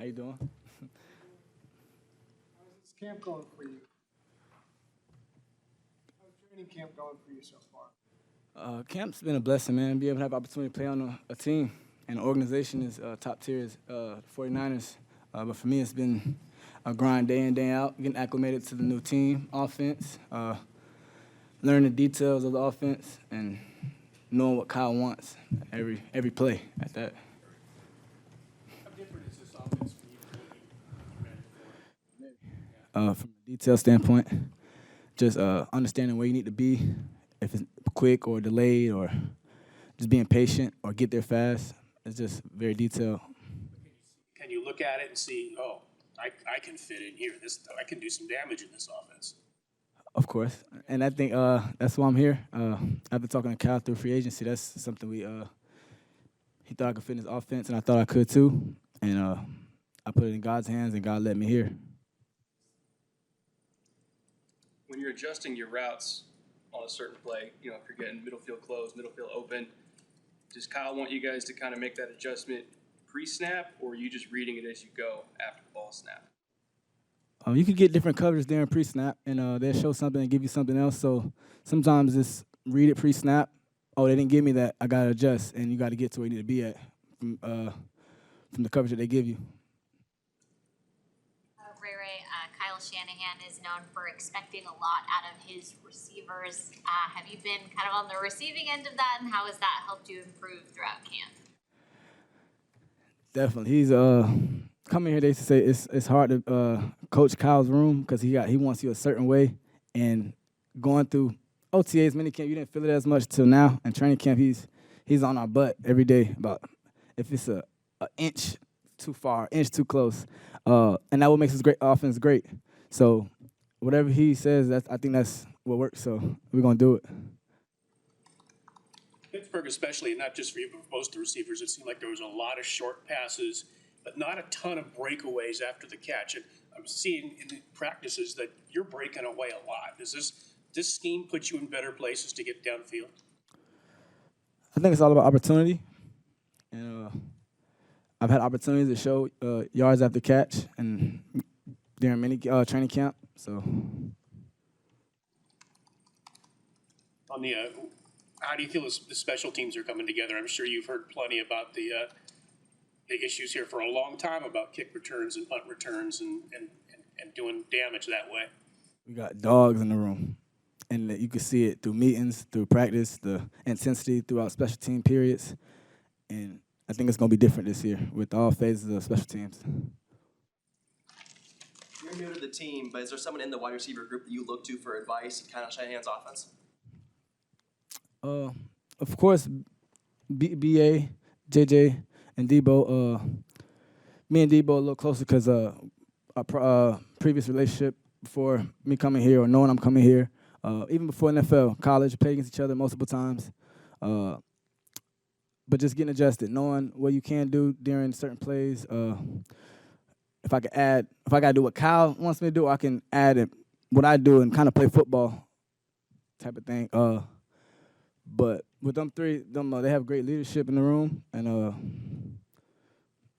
How you doing? How's this camp going for you? How's training camp going for you so far? Camp's been a blessing, man. Be able to have opportunity to play on a team, and the organization is top tier, is 49ers. But for me, it's been a grind day in, day out, getting acclimated to the new team, offense, learning the details of the offense, and knowing what Kyle wants every play at that. How different is this offense from you ran before? From a detail standpoint, just understanding where you need to be, if it's quick or delayed, or just being patient or get there fast. It's just very detailed. Can you look at it and see, oh, I can fit in here. I can do some damage in this offense. Of course, and I think that's why I'm here. After talking to Kyle through free agency, that's something he thought I could fit in his offense, and I thought I could too. And I put it in God's hands, and God led me here. When you're adjusting your routes on a certain play, if you're getting middle field closed, middle field open, does Kyle want you guys to kind of make that adjustment pre-snap, or are you just reading it as you go after the ball snap? You can get different coverage during pre-snap, and they'll show something and give you something else. So sometimes just read it pre-snap. Oh, they didn't give me that. I got to adjust, and you got to get to where you need to be at from the coverage that they give you. Ray-Ray, Kyle Shanahan is known for expecting a lot out of his receivers. Have you been kind of on the receiving end of that, and how has that helped you improve throughout camp? Definitely. He's coming here, they used to say it's hard to coach Kyle's room because he wants you a certain way. And going through OTAs, minicamp, you didn't feel it as much till now. And training camp, he's on our butt every day about if it's an inch too far, inch too close. And that what makes his great offense great. So whatever he says, I think that's what works. So we're going to do it. Pittsburgh especially, not just for you, but for most of the receivers, it seemed like there was a lot of short passes, but not a ton of breakaways after the catch. And I'm seeing in the practices that you're breaking away a lot. Does this scheme put you in better places to get downfield? I think it's all about opportunity. And I've had opportunities to show yards after catch and during mini training camp. So On the how do you feel the special teams are coming together? I'm sure you've heard plenty about the issues here for a long time about kick returns and punt returns and doing damage that way. We got dogs in the room, and you can see it through meetings, through practice, the intensity throughout special team periods. And I think it's going to be different this year with all phases of special teams. You're new to the team, but is there someone in the wide receiver group that you look to for advice, kind of Shanahan's offense? Of course, B.A., J.J., and Debo. Me and Debo a little closer because our previous relationship before me coming here or knowing I'm coming here, even before NFL, college, played against each other multiple times. But just getting adjusted, knowing what you can do during certain plays. If I got to do what Kyle wants me to do, I can add what I do and kind of play football type of thing. But with them three, they have great leadership in the room, and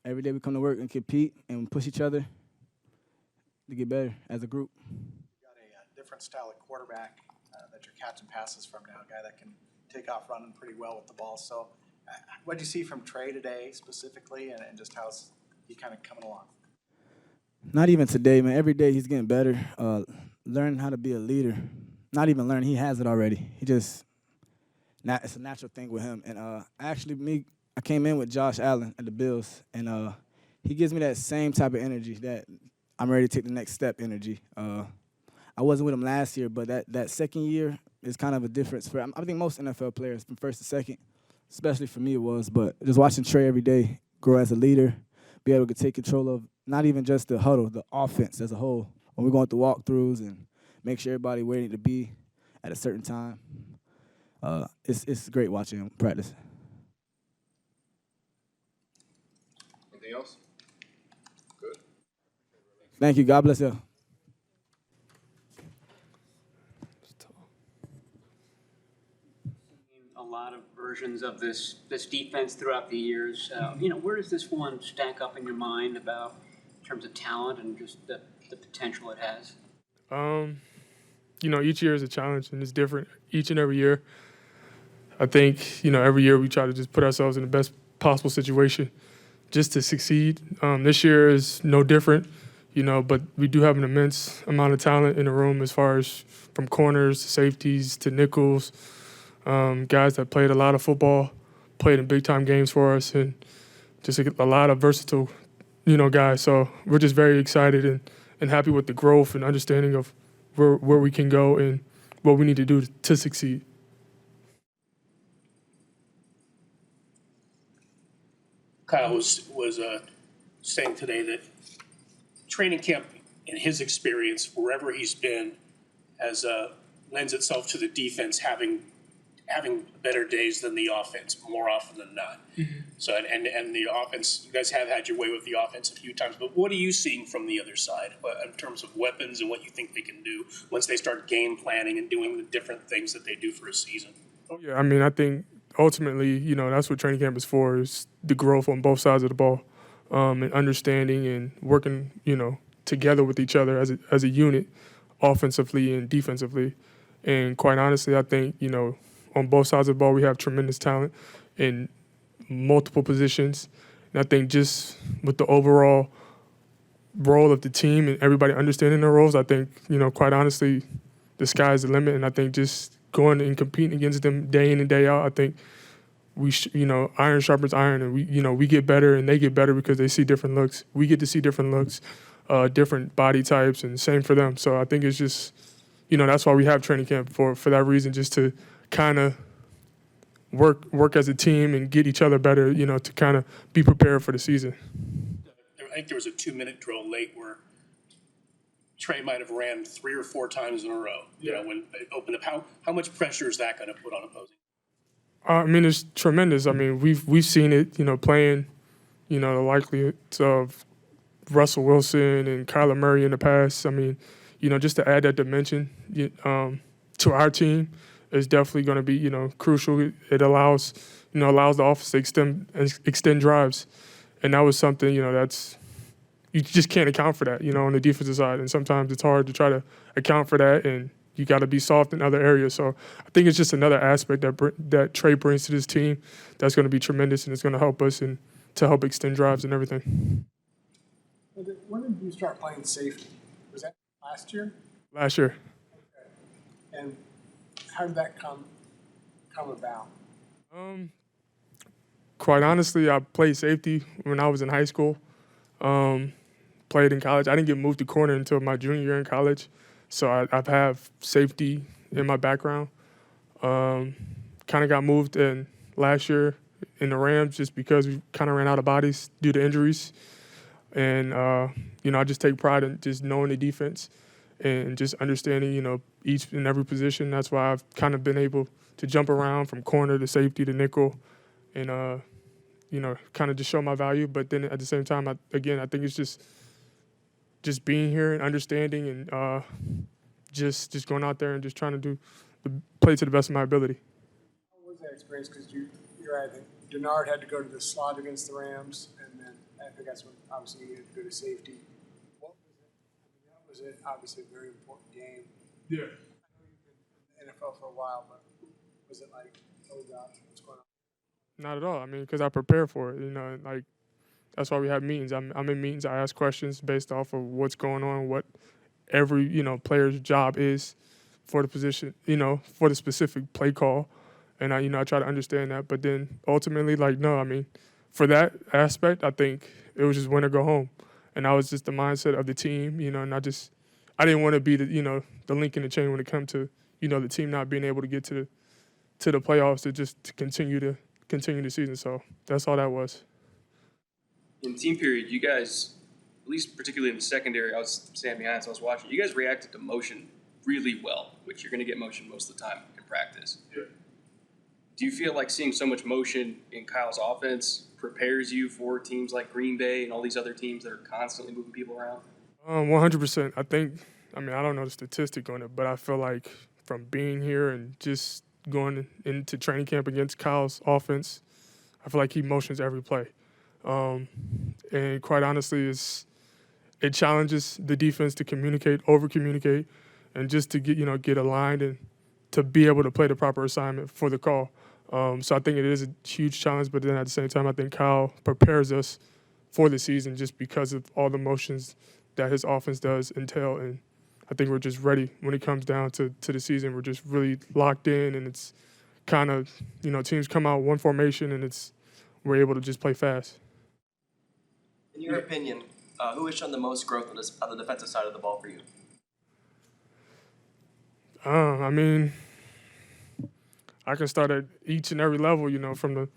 every day we come to work and compete and push each other to get better as a group. You got a different style of quarterback that you're catching passes from now, a guy that can take off running pretty well with the ball. So what did you see from Trey today specifically, and just how's he kind of coming along? Not even today, man. Every day he's getting better, learning how to be a leader. Not even learning, he has it already. It's a natural thing with him. And I came in with Josh Allen at the Bills, and he gives me that same type of energy, that I'm ready to take the next step energy. I wasn't with him last year, but that second year is kind of a difference for I think most NFL players from first to second, especially for me it was. But just watching Trey every day grow as a leader, be able to take control of not even just the huddle, the offense as a whole. When we're going through walkthroughs and make sure everybody where they need to be at a certain time. It's great watching him practice. Anything else? Good. Thank you. God bless you. A lot of versions of this defense throughout the years. Where does this one stack up in your mind about terms of talent and just the potential it has? Each year is a challenge and it's different each and every year. I think, every year we try to just put ourselves in the best possible situation just to succeed. This year is no different, but we do have an immense amount of talent in the room as far as from corners to safeties to nickels, guys that played a lot of football, played in big-time games for us, and just a lot of versatile, guys. So we're just very excited and happy with the growth and understanding of where we can go and what we need to do to succeed. Kyle was saying today that training camp, in his experience, wherever he's been, has lends itself to the defense having better days than the offense more often than not. Mm-hmm. So and the offense, you guys have had your way with the offense a few times, but what are you seeing from the other side in terms of weapons and what you think they can do once they start game planning and doing the different things that they do for a season? Oh yeah, I think ultimately, that's what training camp is for, is the growth on both sides of the ball, and understanding and working, together with each other as a unit, offensively and defensively. And quite honestly, I think, on both sides of the ball, we have tremendous talent in multiple positions. And I think just with the overall role of the team and everybody understanding their roles, I think, quite honestly, the sky's the limit. And I think just going and competing against them day in and day out, I think iron sharpens iron, and we get better and they get better because they see different looks. We get to see different looks, different body types, and same for them. So I think it's just, that's why we have training camp for that reason, just to kind of work as a team and get each other better, to kind of be prepared for the season. I think there was a 2-minute drill late where Trey might have ran 3 or 4 times in a row. When it opened up, how much pressure is that going to put on opposing? It's tremendous. We've seen it, playing, the likelihoods of Russell Wilson and Kyler Murray in the past. Just to add that dimension to our team is definitely going to be, crucial. It allows the offense to extend drives, and that was something, you just can't account for that, on the defensive side. And sometimes it's hard to try to account for that, and you got to be soft in other areas. So I think it's just another aspect that Trey brings to this team that's going to be tremendous, and it's going to help us and to help extend drives and everything. When did you start playing safety? Was that last year? Last year. Okay. And how did that come about? Quite honestly, I played safety when I was in high school. Played in college. I didn't get moved to corner until my junior year in college. So I've had safety in my background. Kind of got moved in last year in the Rams just because we kind of ran out of bodies due to injuries. And, I just take pride in just knowing the defense and just understanding, each and every position. That's why I've kind of been able to jump around from corner to safety to nickel and, kind of just show my value. But then at the same time, I think it's just being here and understanding and just going out there and just trying to play to the best of my ability. How was that experience? Because you're right, I think Denard had to go to the slot against the Rams, and then I think that's when obviously you had to go to safety. What was it? That was obviously a very important game. Yeah. I know you've been in the NFL for a while, but was it like, oh gosh, what's going on? Not at all. Because I prepare for it. That's why we have meetings. I'm in meetings. I ask questions based off of what's going on, what every player's job is for the position, for the specific play call, and I try to understand that. But then ultimately, for that aspect, I think it was just win or go home, and that was just the mindset of the team, and I didn't want to be the link in the chain when it comes to the team not being able to get to the playoffs to continue the season. So that's all that was. In team period, you guys, at least particularly in the secondary, I was standing behind, so I was watching. You guys reacted to motion really well, which you're going to get motion most of the time in practice. Yeah. Do you feel like seeing so much motion in Kyle's offense prepares you for teams like Green Bay and all these other teams that are constantly moving people around? 100%. I think, I don't know the statistic on it, but I feel like from being here and just going into training camp against Kyle's offense, I feel like he motions every play. And quite honestly, it challenges the defense to communicate, over-communicate, and just to get aligned and to be able to play the proper assignment for the call. So I think it is a huge challenge, but then at the same time, I think Kyle prepares us for the season just because of all the motions that his offense does entail. And I think we're just ready when it comes down to the season. We're just really locked in, and it's kind of, teams come out one formation, and we're able to just play fast. In your opinion, who has shown the most growth on the defensive side of the ball for you? I mean, I can start at each and every level, from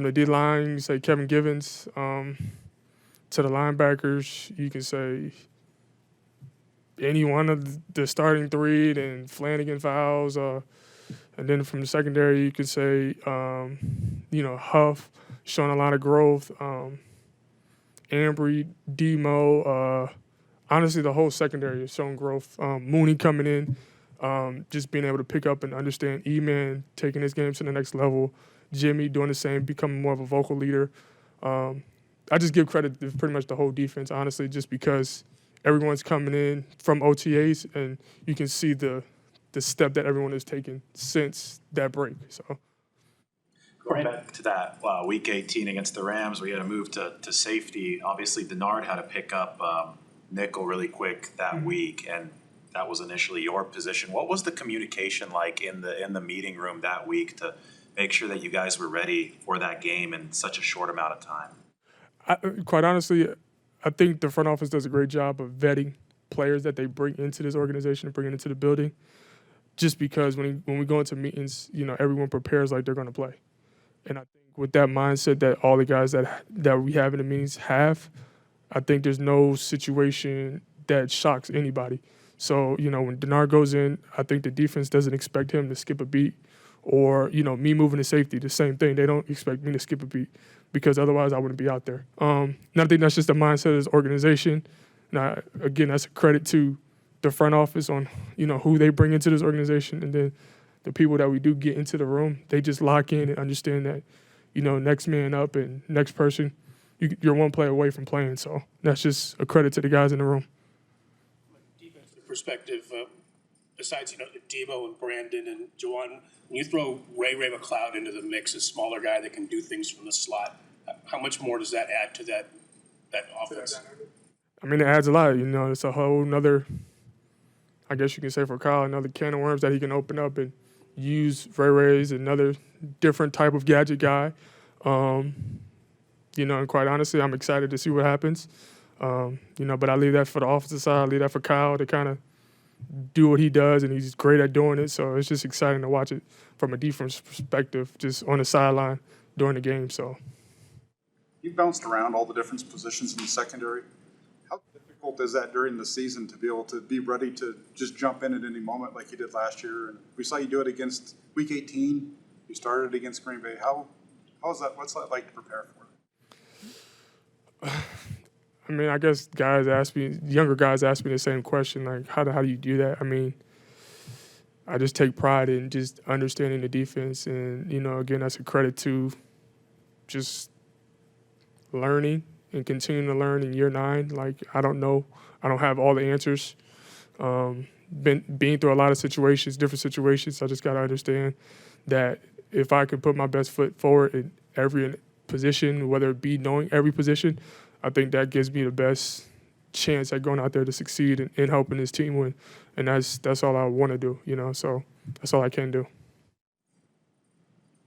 the D line, you say Kevin Givens, to the linebackers, you can say any one of the starting three, then Flanagan Fowles, and then from the secondary, you could say, Huff, showing a lot of growth, Ambry, Demo, honestly, the whole secondary has shown growth. Mooney coming in, just being able to pick up and understand E-Man, taking his game to the next level. Jimmy doing the same, becoming more of a vocal leader. I just give credit to pretty much the whole defense, honestly, just because everyone's coming in from OTAs, and you can see the step that everyone has taken since that break. So. Going back to that Week 18 against the Rams, we had to move to safety. Obviously, Denard had to pick up nickel really quick that week, and that was initially your position. What was the communication like in the meeting room that week to make sure that you guys were ready for that game in such a short amount of time? Quite honestly, I think the front office does a great job of vetting players that they bring into this organization and bring into the building. Just because when we go into meetings, everyone prepares like they're going to play. And I think with that mindset that all the guys that we have in the meetings have, I think there's no situation that shocks anybody. So, when Denard goes in, I think the defense doesn't expect him to skip a beat. Or, me moving to safety, the same thing. They don't expect me to skip a beat because otherwise I wouldn't be out there. And I think that's just the mindset of this organization. Now, again, that's a credit to the front office on, who they bring into this organization, and then the people that we do get into the room, they just lock in and understand that, next man up and next person, you're one play away from playing. So that's just a credit to the guys in the room. Defensive perspective, besides, Debo and Brandon and Juwan, when you throw Ray-Ray McCloud into the mix, a smaller guy that can do things from the slot, how much more does that add to that offense? I mean, it adds a lot. It's a whole nother, I guess you can say for Kyle, another can of worms that he can open up and use. Ray-Ray's another different type of gadget guy. And quite honestly, I'm excited to see what happens. But I leave that for the offensive side. I leave that for Kyle to kind of do what he does, and he's great at doing it. So it's just exciting to watch it from a defense perspective, just on the sideline during the game. So You bounced around all the different positions in the secondary. How difficult is that during the season to be able to be ready to just jump in at any moment like you did last year? And we saw you do it against Week 18. You started against Green Bay. How's that? What's that like to prepare for? I mean, I guess younger guys ask me the same question, like, how do you do that? I mean, I just take pride in just understanding the defense. And, again, that's a credit to just learning and continuing to learn in year 9. Like, I don't know. I don't have all the answers. Being through a lot of different situations, I just got to understand that if I can put my best foot forward in every position, whether it be knowing every position, I think that gives me the best chance at going out there to succeed and helping this team win. And that's all I want to do, so that's all I can do.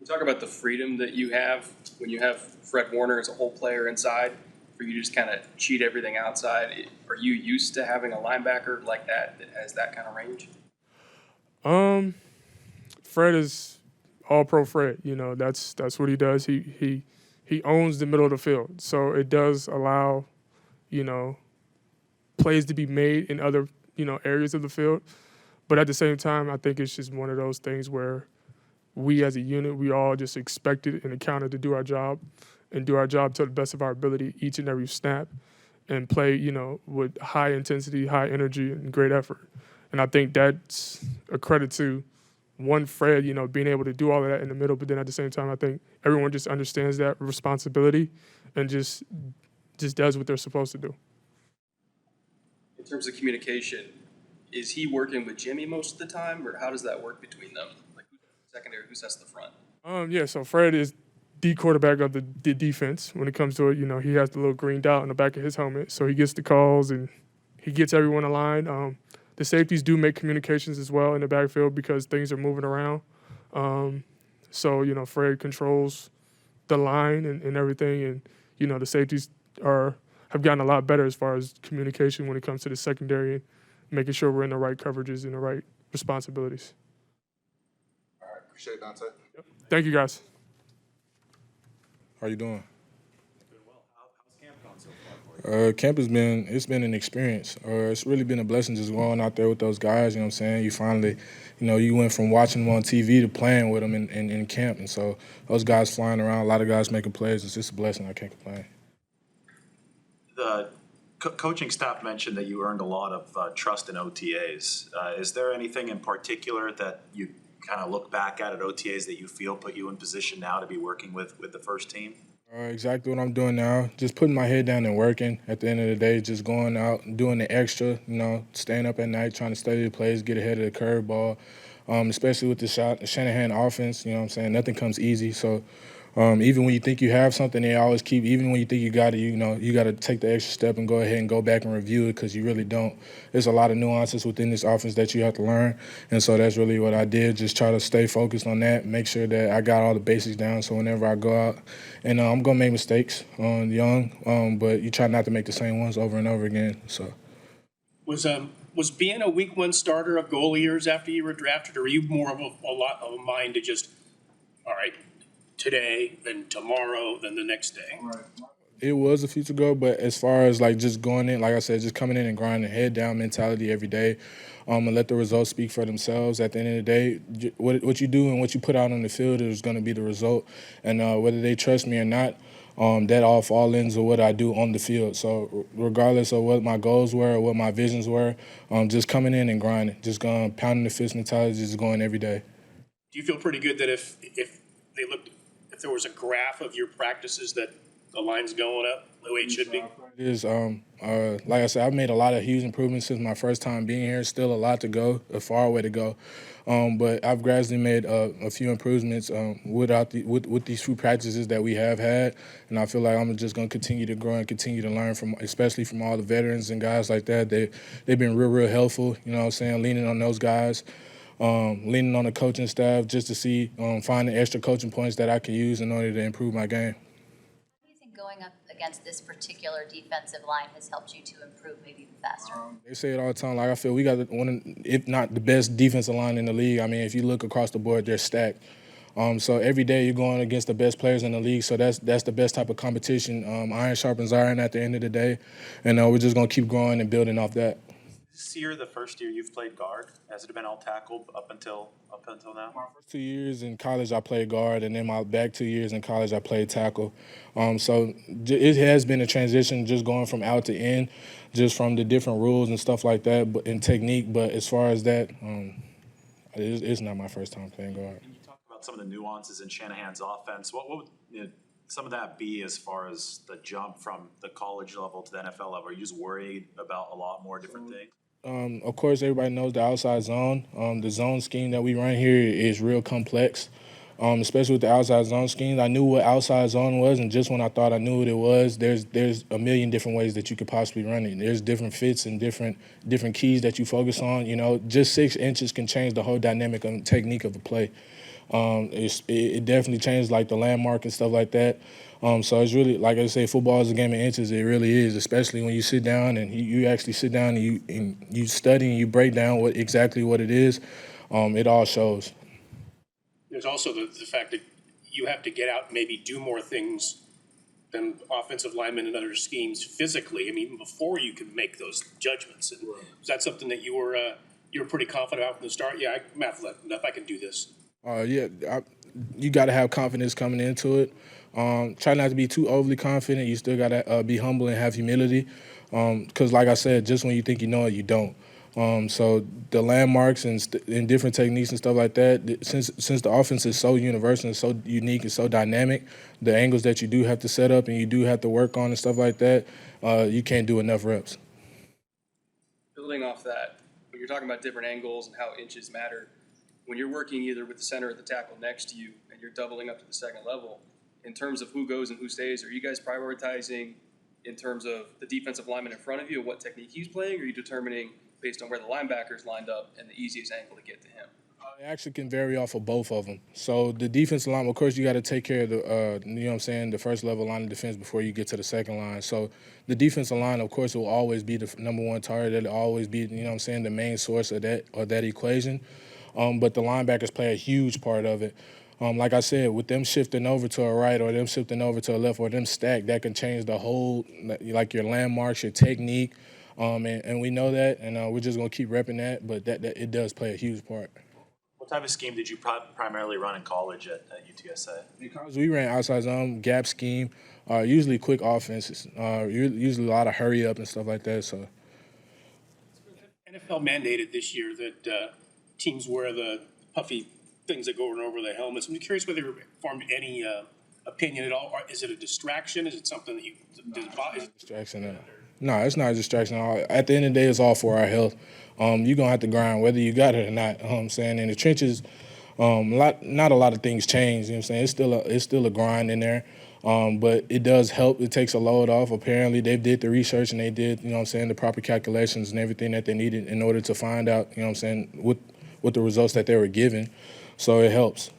You talk about the freedom that you have when you have Fred Warner as a whole player inside, for you to just kind of cheat everything outside. Are you used to having a linebacker like that has that kind of range? Fred is all-pro Fred. That's what he does. He owns the middle of the field. So it does allow, plays to be made in other, areas of the field. But at the same time, I think it's just one of those things where we as a unit, we all just expected and accounted to do our job and do our job to the best of our ability each and every snap and play, with high intensity, high energy, and great effort. And I think that's a credit to Fred, being able to do all of that in the middle, but then at the same time, I think everyone just understands that responsibility and just does what they're supposed to do. terms of communication, is he working with Jimmy most of the time, or how does that work between them? Like, who's secondary, who sets the front? Yeah, so Fred is the quarterback of the defense. When it comes to it, he has the little green dot on the back of his helmet, so he gets the calls and he gets everyone aligned. The safeties do make communications as well in the backfield because things are moving around. So Fred controls the line and everything, and the safeties have gotten a lot better as far as communication when it comes to the secondary and making sure we're in the right coverages and the right responsibilities. All right, appreciate it, Dontae. Yep. Thank you, guys. How you doing? Doing well. How's camp gone so far for you? Camp it's been an experience. It's really been a blessing just going out there with those guys. You know what I'm saying? You finally, you went from watching them on TV to playing with them in camp, and so those guys flying around, a lot of guys making plays. It's just a blessing. I can't complain. The coaching staff mentioned that you earned a lot of trust in OTAs. Is there anything in particular that you kind of look back at OTAs that you feel put you in position now to be working with the first team? Exactly what I'm doing now. Just putting my head down and working. At the end of the day, just going out and doing the extra, staying up at night, trying to study the plays, get ahead of the curveball, especially with the Shanahan offense. Nothing comes easy. So even when you think you have something, they always keep, even when you think you got it, you got to take the extra step and go ahead and go back and review it because you really don't. There's a lot of nuances within this offense that you have to learn. And so that's really what I did, just try to stay focused on that, make sure that I got all the basics down so whenever I go out, and I'm going to make mistakes but you try not to make the same ones over and over again. So Was being a week one starter a goal of yours after you were drafted, or were you more of a mind to just, all right, today, then tomorrow, then the next day? Right. It was a future goal, but as far as just going in, like I said, just coming in and grinding, head down mentality every day, and let the results speak for themselves. At the end of the day, what you do and what you put out on the field is going to be the result. And whether they trust me or not, that all falls into what I do on the field. So regardless of what my goals were or what my visions were, just coming in and grinding, just going pounding the fist mentality, just going every day. Do you feel pretty good that if there was a graph of your practices that the line's going up the way it should be? It is, like I said, I've made a lot of huge improvements since my first time being here. Still a lot to go, a far way to go. But I've gradually made a few improvements with these few practices that we have had. And I feel like I'm just going to continue to grow and continue to learn especially from all the veterans and guys like that. They've been real helpful, leaning on those guys. Leaning on the coaching staff just to see, find the extra coaching points that I can use in order to improve my game. How do you think going up against this particular defensive line has helped you to improve maybe even faster? They say it all the time. I feel we got one of, if not the best defensive line in the league. If you look across the board, they're stacked. So every day you're going against the best players in the league. So that's the best type of competition. Iron sharpens iron at the end of the day. And we're just going to keep growing and building off that. This year, the first year you've played guard, has it been all tackle up until now? My first 2 years in college, I played guard, and then my back 2 years in college, I played tackle. So it has been a transition just going from out to in, just from the different rules and stuff like that, and technique. But as far as that, it's not my first time playing guard. Can you talk about some of the nuances in Shanahan's offense? What would some of that be as far as the jump from the college level to the NFL level? Are you just worried about a lot more different things? Of course, everybody knows the outside zone. The zone scheme that we run here is real complex, especially with the outside zone scheme. I knew what outside zone was, and just when I thought I knew what it was, there's a million different ways that you could possibly run it. There's different fits and different keys that you focus on. Just 6 inches can change the whole dynamic and technique of the play. It definitely changed the landmark and stuff like that. So it's really, like I say, football is a game of inches. It really is, especially when you sit down and you actually sit down and you study and you break down exactly what it is. It all shows. There's also the fact that you have to get out and maybe do more things than offensive linemen and other schemes physically. Even before you can make those judgments. And is that something that you were pretty confident about from the start? Yeah, I can do this. You got to have confidence coming into it. Try not to be too overly confident. You still got to be humble and have humility. Because like I said, just when you think you know it, you don't. So the landmarks and different techniques and stuff like that, since the offense is so universal and so unique and so dynamic, the angles that you do have to set up and you do have to work on and stuff like that, you can't do enough reps. building off that, when you're talking about different angles and how inches matter, when you're working either with the center or the tackle next to you and you're doubling up to the second level, in terms of who goes and who stays, are you guys prioritizing in terms of the defensive lineman in front of you and what technique he's playing, or are you determining based on where the linebacker's lined up and the easiest angle to get to him? It actually can vary off of both of them. So the defensive line, of course, you got to take care of the, you know what I'm saying, the first level line of defense before you get to the second line. So the defensive line, of course, will always be the number one target. It'll always be, you know what I'm saying, the main source of that equation. But the linebackers play a huge part of it. Like I said, with them shifting over to a right or them shifting over to a left or them stacked, that can change the whole, like your landmarks, your technique. And we know that, and we're just going to keep repping that. But that it does play a huge part. What type of scheme did you primarily run in college at UTSA? Because we ran outside zone, gap scheme, usually quick offenses, usually a lot of hurry up and stuff like that. So NFL mandated this year that teams wear the puffy things that go over the helmets. I'm curious whether you formed any opinion at all. Or is it a distraction? Is it something that you distraction? No, it's not a distraction at all. At the end of the day, it's all for our health. You're going to have to grind whether you got it or not. You know what I'm saying? In the trenches, not a lot of things change. You know what I'm saying? It's still a grind in there. But it does help. It takes a load off. Apparently, they did the research and they did, you know what I'm saying, the proper calculations and everything that they needed in order to find out, you know what I'm saying, with the results that they were given. So it helps.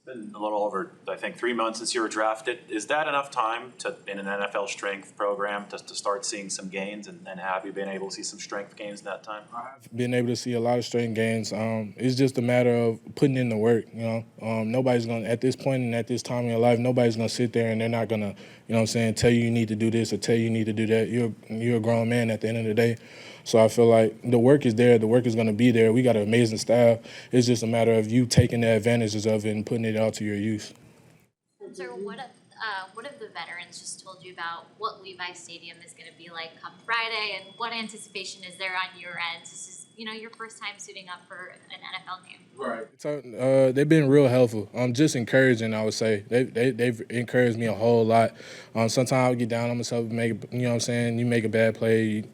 It's been a little over, I think, 3 months since you were drafted. Is that enough time in an NFL strength program to start seeing some gains? And have you been able to see some strength gains in that time? I've been able to see a lot of strength gains. It's just a matter of putting in the work, you know. Nobody's going to, at this point and at this time in your life, nobody's going to sit there and they're not going to, you know what I'm saying, tell you need to do this or tell you need to do that. You're a grown man at the end of the day. So I feel like the work is there. The work is going to be there. We got an amazing staff. It's just a matter of you taking the advantages of it and putting it out to your use. Sir, what if the veterans just told you about what Levi Stadium is going to be like come Friday, and what anticipation is there on your end? This is, you know, your first time suiting up for an NFL game. Right. So, they've been real helpful. Just encouraging, I would say. They've encouraged me a whole lot. Sometimes I'll get down on myself and make, you know what I'm saying, you make a bad play.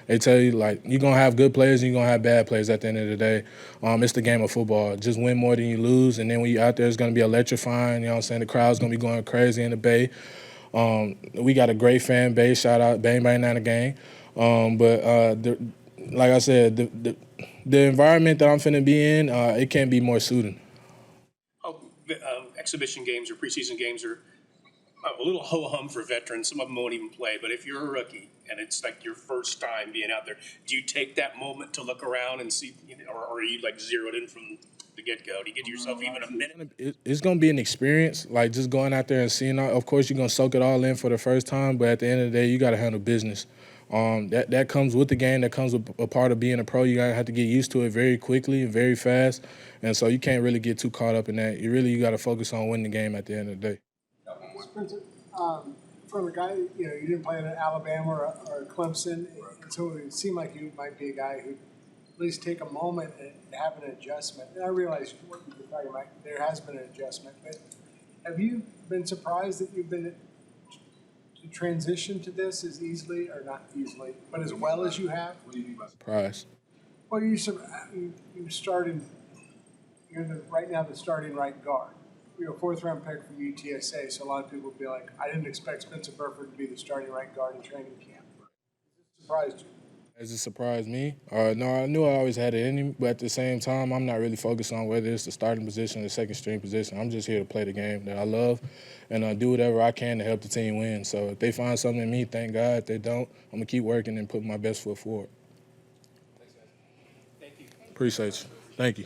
They tell you, like, you're going to have good plays and you're going to have bad plays at the end of the day. It's the game of football. Just win more than you lose, and then when you're out there, it's going to be electrifying. You know what I'm saying? The crowd's going to be going crazy in the Bay. We got a great fan base. Shout out Bang Bang Nana Gang. Like I said, the environment that I'm finna be in, it can't be more suiting. Exhibition games or preseason games are a little ho-hum for veterans. Some of them won't even play. But if you're a rookie and it's like your first time being out there, do you take that moment to look around and see, or are you like zeroed in from the get-go? Do you give yourself even a minute? It's going to be an experience, like just going out there and seeing. Of course, you're going to soak it all in for the first time, but at the end of the day, you got to handle business. That comes with the game. That comes with a part of being a pro. You gotta have to get used to it very quickly and very fast, and so you can't really get too caught up in that. You got to focus on winning the game at the end of the day. Spencer, from a guy, you know, you didn't play in Alabama or Clemson, and so it seemed like you might be a guy who at least take a moment and have an adjustment. And I realize what you're talking about, there has been an adjustment, but have you been surprised that you've been to transition to this as easily, or not easily, but as well as you have? What do you mean by surprise? Well, you started. You're right now the starting right guard. You're a fourth-round pick from UTSA, so a lot of people would be like, I didn't expect Spencer Burford to be the starting right guard in training camp. Surprised you? Has it surprised me? No, I knew I always had it in me, but at the same time, I'm not really focused on whether it's the starting position or the second string position. I'm just here to play the game that I love and do whatever I can to help the team win. So if they find something in me, thank God. If they don't, I'm going to keep working and put my best foot forward. Thank you. Appreciate you. Thank you.